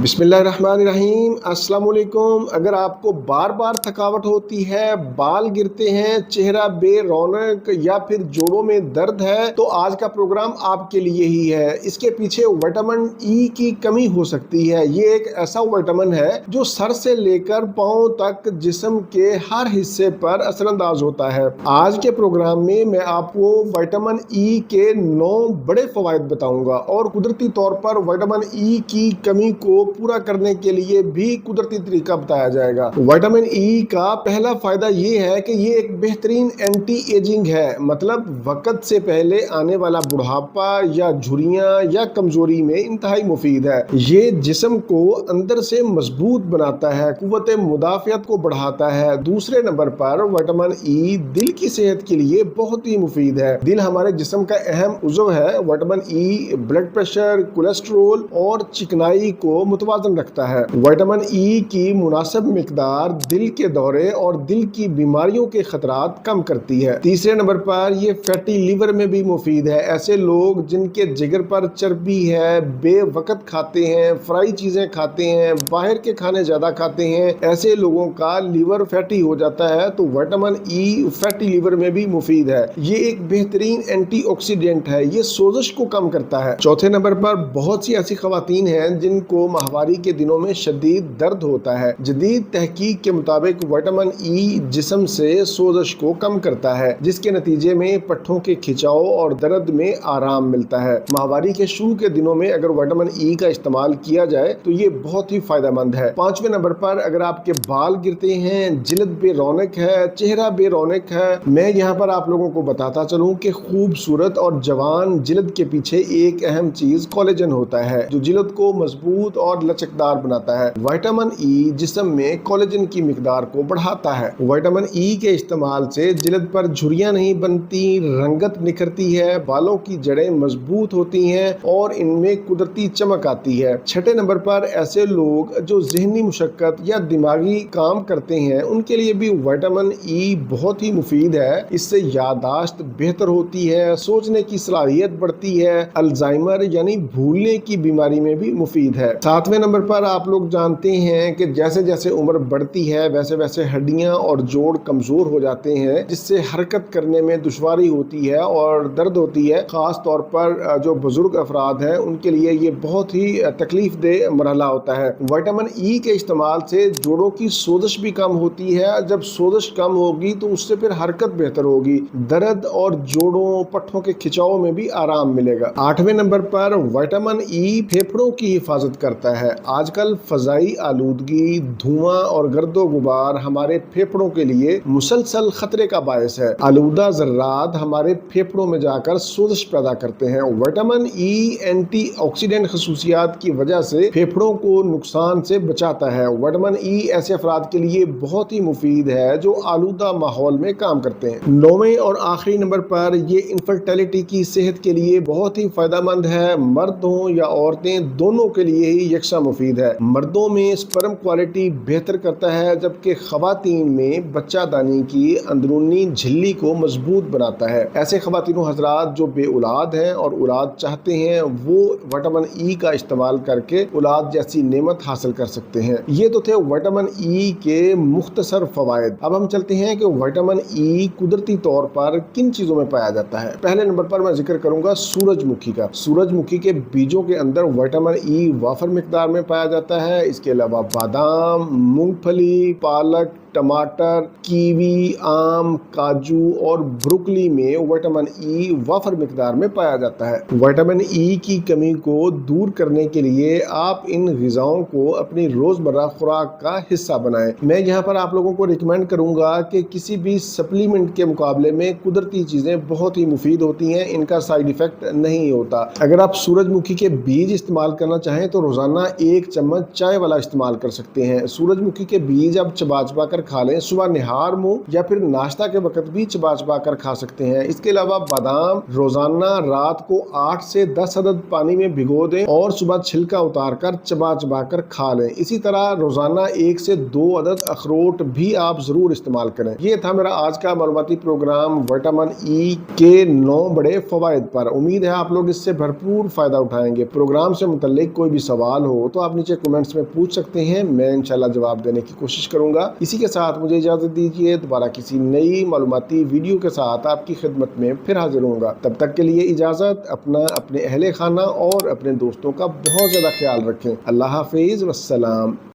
बिस्मिल्लाहिर्रहमानिर्रहीम। अस्सलाम वालेकुम। अगर आपको बार बार थकावट होती है, बाल गिरते हैं, चेहरा बेरौनक या फिर जोड़ों में दर्द है, तो आज का प्रोग्राम आपके लिए ही है। इसके पीछे विटामिन ई की कमी हो सकती है। ये एक ऐसा विटामिन है जो सर से लेकर पांव तक जिस्म के हर हिस्से पर असरअंदाज होता है। आज के प्रोग्राम में मैं आपको विटामिन ई के 9 बड़े फवायद बताऊंगा और कुदरती तौर पर विटामिन ई की कमी को पूरा करने के लिए भी कुदरती तरीका बताया जाएगा। विटामिन ई का पहला फायदा ये है कि ये एक बेहतरीन एंटी एजिंग है, मतलब वक्त से पहले आने वाला बुढ़ापा या झुर्रियां या कमजोरी में इंतहाई मुफीद है। ये जिस्म को अंदर से मजबूत बनाता है, कुव्वत मुदाफियत को बढ़ाता है। दूसरे नंबर पर विटामिन ई दिल की सेहत के लिए बहुत ही मुफीद है। दिल हमारे जिस्म का अहम उज़्व है। Vitamin E blood pressure, cholesterol और चिकनाई को मुतवाजन रखता है। विटामिन ई की मुनासिब मिकदार दिल के दौरे और दिल की बीमारियों के खतरात कम करती है। तीसरे नंबर पर यह फैटी लीवर में भी मुफीद है। ऐसे लोग जिनके जिगर पर चर्बी है, बेवक्त खाते हैं, फ्राई चीजें खाते हैं, बाहर के खाने ज्यादा खाते हैं, ऐसे लोगों का लीवर फैटी हो जाता है, तो विटामिन ई फैटी लीवर में भी मुफीद है। ये एक बेहतरीन एंटीऑक्सीडेंट है। ये सोजिश को कम करता है। चौथे नंबर पर बहुत सी ऐसी खवातीन हैं जिनको माहवारी के दिनों में शदीद दर्द होता है। जदीद तहकीक के मुताबिक विटामिन ई जिस्म से सोजिश को कम करता है, जिसके नतीजे में पट्ठों के खिंचाव और दर्द में आराम मिलता है। माहवारी के शुरू के दिनों में अगर विटामिन ई का इस्तेमाल किया जाए तो ये बहुत ही फायदेमंद है। पांचवें नंबर पर अगर आपके बाल गिरते हैं, जिल्द बेरौनक है, चेहरा बेरौनक है, मैं यहाँ पर आप लोगों को बताता चलूं कि खूबसूरत और जवान जिल्द के पीछे एक अहम चीज कोलेजन होता है, जो जिल्द को मजबूत और लचकदार बनाता है। विटामिन ई जिस्म में कोलेजन की मिकदार को बढ़ाता है। विटामिन ई के इस्तेमाल से जिल्द पर झुर्रियां नहीं बनती, रंगत निखरती है, बालों की जड़ें मजबूत होती हैं और इनमें कुदरती चमक आती है। छठे नंबर पर ऐसे लोग जो ज़हनी मुशक्कत या दिमागी काम करते हैं, उनके लिए भी विटामिन ई बहुत ही मुफीद है। इससे याददाश्त बेहतर होती है, सोचने की सलाहियत बढ़ती है, अल्जाइमर यानी भूलने की बीमारी में भी मुफीद है। सातवें नंबर पर आप लोग जानते हैं कि जैसे जैसे उम्र बढ़ती है वैसे वैसे हड्डियां और जोड़ कमजोर हो जाते हैं, जिससे हरकत करने में दुश्वारी होती है और दर्द होती है। खास तौर पर जो बुजुर्ग अफराद हैं उनके लिए ये बहुत ही तकलीफ दे मरहला होता है। विटामिन ई के इस्तेमाल से जोड़ों की सोजिश भी कम होती है। जब सोजिश कम होगी तो उससे फिर हरकत बेहतर होगी, दर्द और जोड़ों पट्ठों के खिंचाव में भी आराम मिलेगा। आठवें नंबर पर विटामिन ई फेफड़ों की हिफाजत करता है। आजकल फजाई आलूदगी, धुआं और गर्दो गुबार हमारे फेफड़ों के लिए मुसलसल खतरे का बायस है। आलूदा जर्रात हमारे फेफड़ों में जाकर सोजिश पैदा करते हैं। विटामिन ई एंटीऑक्सीडेंट खसूसियात की वजह से फेफड़ों को नुकसान से बचाता है। विटामिन ई ऐसे अफराद के लिए बहुत ही मुफीद है जो आलूदा माहौल में काम करते हैं। नौवें और आखिरी नंबर पर ये इनफर्टिलिटी की सेहत के लिए बहुत ही फायदेमंद है। मर्द हो या औरतें, दोनों के लिए ही यकसा मुफीद है। मर्दों में स्पर्म क्वालिटी बेहतर करता है, जबकि खवातीन में बच्चादानी की अंदरूनी झिल्ली को मजबूत बनाता है। ऐसे खवातीनों हजरात जो बे औलाद हैं और औलाद चाहते हैं, वो विटामिन ई का इस्तेमाल करके औलाद जैसी नेमत हासिल कर सकते हैं। ये तो थे विटामिन ई के मुख्तसर फवायद। अब हम चलते हैं कि विटामिन ई कुदरती तौर पर किन चीजों में पाया जाता है। पहले नंबर पर मैं जिक्र करूंगा सूरजमुखी का। सूरजमुखी के बीजों के अंदर विटामिन ई वाफर मिकदार में पाया जाता है। इसके अलावा बादाम, मूंगफली, पालक, टमाटर, कीवी, आम, काजू और ब्रोकली में विटामिन ई वाफर मिकदार में पाया जाता है। विटामिन ई की कमी को दूर करने के लिए आप इन ग़िज़ाओं को अपनी रोज़मर्रा खुराक का हिस्सा बनाएं। मैं यहाँ पर आप लोगों को रिकमेंड करूँगा कि किसी भी सप्लीमेंट के मुकाबले में कुदरती चीज़ें बहुत ही मुफीद होती हैं, इनका साइड इफ़ेक्ट नहीं होता। अगर आप सूरजमुखी के बीज इस्तेमाल करना चाहें तो रोज़ाना 1 चम्मच चाय वाला इस्तेमाल कर सकते हैं। सूरजमुखी के बीज आप चबा चबा कर کر کھا لیں، صبح نہار منہ یا پھر ناشتہ کے وقت بھی چبا چبا کر کھا سکتے ہیں۔ اس کے علاوہ بادام روزانہ رات کو 8 سے 10 عدد پانی میں بھگو دیں اور صبح چھلکا اتار کر چبا چبا کر کھا لیں۔ اسی طرح روزانہ 1 سے 2 عدد اخروٹ بھی آپ ضرور استعمال کریں۔ یہ تھا میرا آج کا معلوماتی پروگرام وٹامن ای کے 9 بڑے فوائد پر۔ امید ہے آپ لوگ اس سے بھرپور فائدہ اٹھائیں گے۔ پروگرام سے متعلق کوئی بھی سوال ہو تو آپ نیچے کمنٹس میں پوچھ سکتے ہیں، میں انشاءاللہ جواب دینے کی کوشش کروں گا۔ اسی کے ساتھ مجھے اجازت دیجیے، دوبارہ کسی نئی معلوماتی ویڈیو کے ساتھ آپ کی خدمت میں پھر حاضر ہوں گا۔ تب تک کے لیے اجازت، اپنے اہل خانہ اور اپنے دوستوں کا بہت زیادہ خیال رکھیں۔ اللہ حافظ والسلام۔